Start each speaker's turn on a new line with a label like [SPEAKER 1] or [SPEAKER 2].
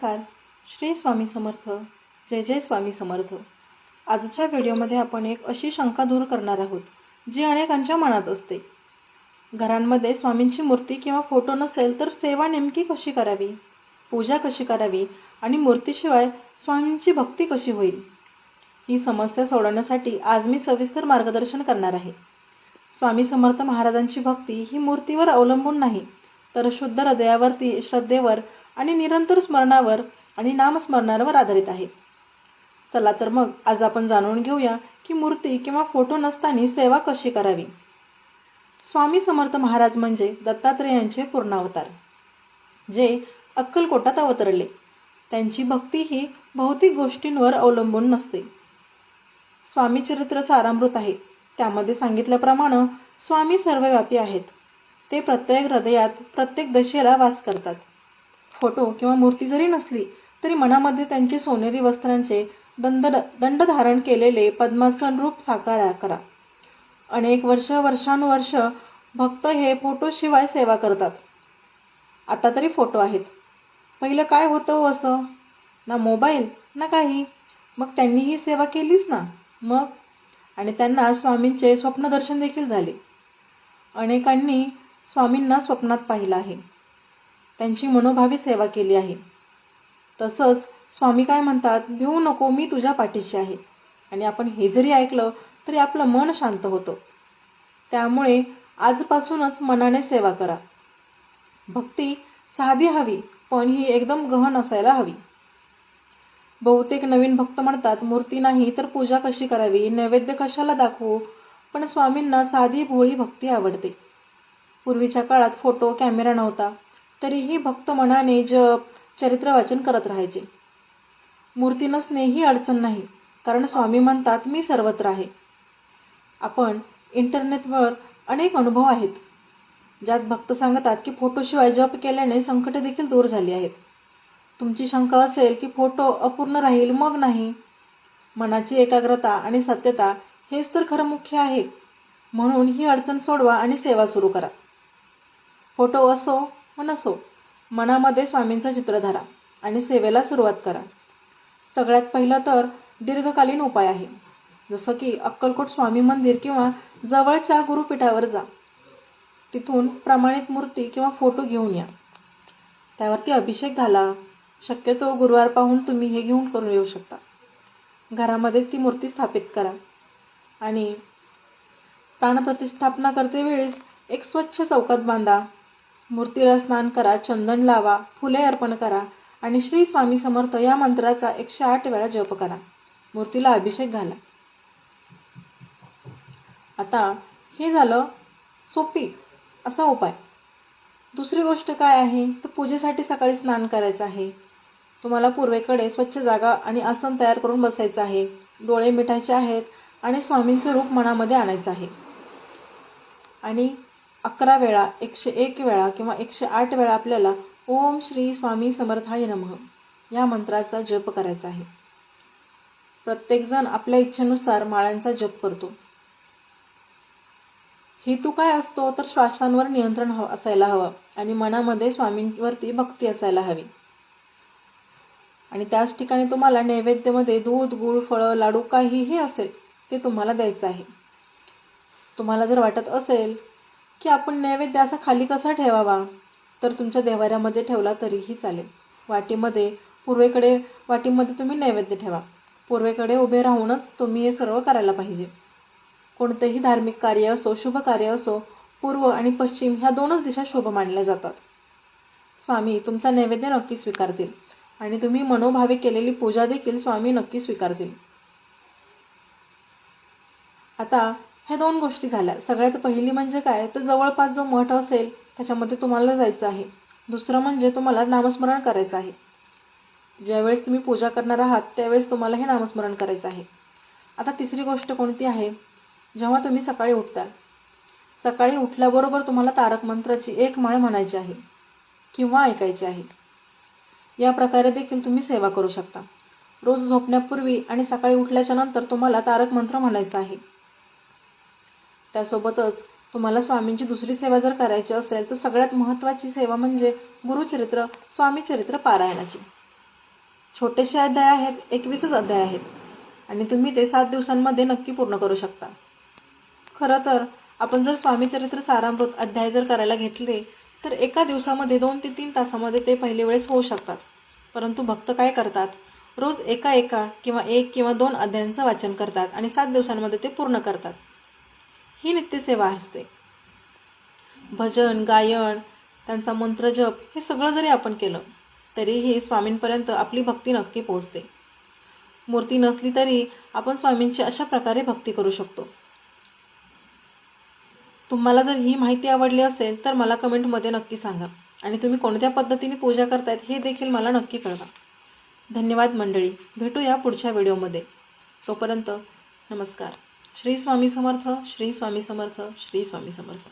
[SPEAKER 1] नमस्कार. श्री स्वामी समर्थ. जय जय स्वामी समर्थ. आजच्या व्हिडिओमध्ये आपण एक अशी शंका दूर करणार आहोत जी अनेकांच्या मनात असते. घरांमध्ये स्वामींची मूर्ती किंवा फोटो नसेल तर सेवा नेमकी कशी करावी, पूजा कशी करावी आणि मूर्तीशिवाय स्वामींची भक्ती कशी होईल, ही समस्या सोडवण्यासाठी आज मी सविस्तर मार्गदर्शन करणार आहे. स्वामी समर्थ महाराजांची भक्ती ही मूर्तीवर अवलंबून नाही, तर शुद्ध हृदयावरती श्रद्धेवर आणि निरंतर स्मरणावर आणि नामस्मरणावर आधारित आहे. चला तर मग आज आपण जाणून घेऊया की मूर्ती किंवा फोटो नसताना सेवा कशी करावी. स्वामी समर्थ महाराज म्हणजे दत्तात्रेयांचे पूर्णावतार, जे अक्कलकोटात अवतरले. त्यांची भक्ती ही भौतिक गोष्टींवर अवलंबून नसते. स्वामी चरित्र सारामृत आहे. त्यामध्ये सांगितल्याप्रमाणे स्वामी सर्वव्यापी आहेत. ते प्रत्येक हृदयात, प्रत्येक दशेला वास करतात. फोटो किंवा मूर्ती जरी नसली तरी मनामध्ये त्यांचे सोनेरी वस्त्रांचे दंड धारण केलेले पद्मासन रूप साकार करा. अनेक वर्षानुवर्ष भक्त हे फोटोशिवाय सेवा करतात. आता तरी फोटो आहेत. पहिलं काय होतं असं? ना मोबाईल ना काही. मग त्यांनी ही सेवा केलीच ना. मग आणि त्यांना स्वामींचे स्वप्नदर्शन देखील झाले. अनेकांनी स्वामींना स्वप्नात पाहिलं आहे. त्यांची मनोभावी सेवा केली आहे. तसंच स्वामी काय म्हणतात, भिवू नको, मी तुझ्या पाठीशी आहे. आणि आपण हे जरी ऐकलं तरी आपलं मन शांत होतं. त्यामुळे आजपासूनच मनाने सेवा करा. भक्ती साधी हवी, पण ही एकदम गहन असायला हवी. बहुतेक नवीन भक्त म्हणतात, मूर्ती नाही तर पूजा कशी करावी, नैवेद्य कशाला दाखवू. पण स्वामींना साधी भोळी भक्ती आवडते. पूर्वीच्या काळात फोटो, कॅमेरा नव्हता, तरीही भक्त मनाने जप, चरित्र वाचन करत राहायचे. मूर्ती नसणे ही अडचण नाही, कारण स्वामी म्हणतात, मी सर्वत्र आहे. आपण इंटरनेटवर अनेक अनुभव आहेत, ज्यात भक्त सांगतात की फोटोशिवाय जप केल्याने संकटे देखील दूर झाली आहेत. तुमची शंका असेल की फोटो अपूर्ण राहील, मग नाही. मनाची एकाग्रता आणि सत्यता हेच तर खरं मुख्य आहे. म्हणून ही अडचण सोडवा आणि सेवा सुरू करा. फोटो असो व नसो, मनामध्ये स्वामींचं चित्र धरा आणि सेवेला सुरुवात करा. सगळ्यात पहिलं तर दीर्घकालीन उपाय आहे. जसं की अक्कलकोट स्वामी मंदिर किंवा जवळच्या गुरुपीठावर जा. तिथून प्रमाणित मूर्ती किंवा फोटो घेऊन या. त्यावरती अभिषेक घाला. शक्यतो गुरुवार पाहून तुम्ही हे घेऊन करून येऊ शकता. घरामध्ये ती मूर्ती स्थापित करा आणि प्राणप्रतिष्ठापना करते वेळेस एक स्वच्छ चौकात बांधा. मूर्तीला स्नान करा, चंदन लावा, फुले अर्पण करा आणि श्री स्वामी समर्थ या मंत्राचा 108 वेळा जप करा. मूर्तीला अभिषेक घाला. आता हे झालं सोपी असा उपाय. दुसरी गोष्ट काय आहे तर पूजेसाठी सकाळी स्नान करायचं आहे. तुम्हाला पूर्वेकडे स्वच्छ जागा आणि आसन तयार करून बसायचं आहे. डोळे मिटायचे आहेत आणि स्वामींचं रूप मनामध्ये आणायचं आहे. आणि 11 वेळा, 101 वेळा किंवा 108 वेळा आपल्याला ओम श्री स्वामी समर्थाय नमः या मंत्राचा जप करायचा आहे. प्रत्येकजण आपल्या इच्छेनुसार माळांचा जप करतो. हेतू काय असतो तर श्वासांवर नियंत्रण असायला हवं आणि मनामध्ये स्वामींवरती भक्ती असायला हवी. आणि त्याच ठिकाणी तुम्हाला नैवेद्यामध्ये दूध, गूळ, फळं, लाडू काहीही असेल ते तुम्हाला द्यायचं आहे. तुम्हाला जर वाटत असेल की आपण नैवेद्य असा खाली कसा ठेवावा, तर तुमच्या देवाऱ्यामध्ये ठेवला तरीही चालेल. पूर्वेकडे वाटीमध्ये तुम्ही नैवेद्य ठेवा. पूर्वेकडे उभे राहूनच तुम्ही हे सर्व करायला पाहिजे. कोणतेही धार्मिक कार्य असो, शुभ कार्य असो, पूर्व आणि पश्चिम ह्या 2च दिशा शुभ मानल्या जातात. स्वामी तुमचा नैवेद्य नक्की स्वीकारतील आणि तुम्ही मनोभावे केलेली पूजा देखील स्वामी नक्की स्वीकारतील. आता ह्या 2 गोष्टी झाल्या. सगळ्यात पहिली म्हणजे काय तर जवळपास जो मठ असेल त्याच्यामध्ये तुम्हाला जायचं आहे. दुसरं म्हणजे तुम्हाला नामस्मरण करायचं आहे. ज्यावेळेस तुम्ही पूजा करणार आहात त्यावेळेस तुम्हाला हे नामस्मरण करायचं आहे. आता तिसरी गोष्ट कोणती आहे, जेव्हा तुम्ही सकाळी उठता, सकाळी उठल्याबरोबर तुम्हाला तारक मंत्राची 1 माळ म्हणायची आहे किंवा ऐकायची आहे. या प्रकारे देखील तुम्ही सेवा करू शकता. रोज झोपण्यापूर्वी आणि सकाळी उठल्याच्या नंतर तुम्हाला तारक मंत्र म्हणायचा आहे. त्यासोबतच तुम्हाला स्वामींची दुसरी सेवा जर करायची असेल तर सगळ्यात महत्त्वाची सेवा म्हणजे गुरुचरित्र, स्वामी चरित्र पारायणाची. छोटेसे अध्याय आहेत, 21च अध्याय आहेत आणि तुम्ही ते 7 दिवसांमध्ये नक्की पूर्ण करू शकता. खरं तर आपण जर स्वामी चरित्र सारामृत अध्याय जर करायला घेतले तर एका दिवसामध्ये 2 ते 3 तासामध्ये ते पहिल्या वेळेस होऊ शकतात. परंतु भक्त काय करतात, रोज एका किंवा 1 किंवा 2 अध्यायांचं वाचन करतात आणि 7 दिवसांमध्ये ते पूर्ण करतात. ही नित्यसेवा असते. भजन, गायन, त्यांचा मंत्रजप हे सगळं जरी आपण केलं तरीही स्वामींपर्यंत आपली भक्ती नक्की पोहोचते. मूर्ती नसली तरी आपण स्वामींची अशा प्रकारे भक्ती करू शकतो. तुम्हाला जर ही माहिती आवडली असेल तर मला कमेंटमध्ये नक्की सांगा आणि तुम्ही कोणत्या पद्धतीने पूजा करतायत हे देखील मला नक्की कळवा. धन्यवाद मंडळी. भेटूया पुढच्या व्हिडिओमध्ये. तोपर्यंत नमस्कार. श्री स्वामी समर्थ, श्री स्वामी समर्थ, श्री स्वामी समर्थ.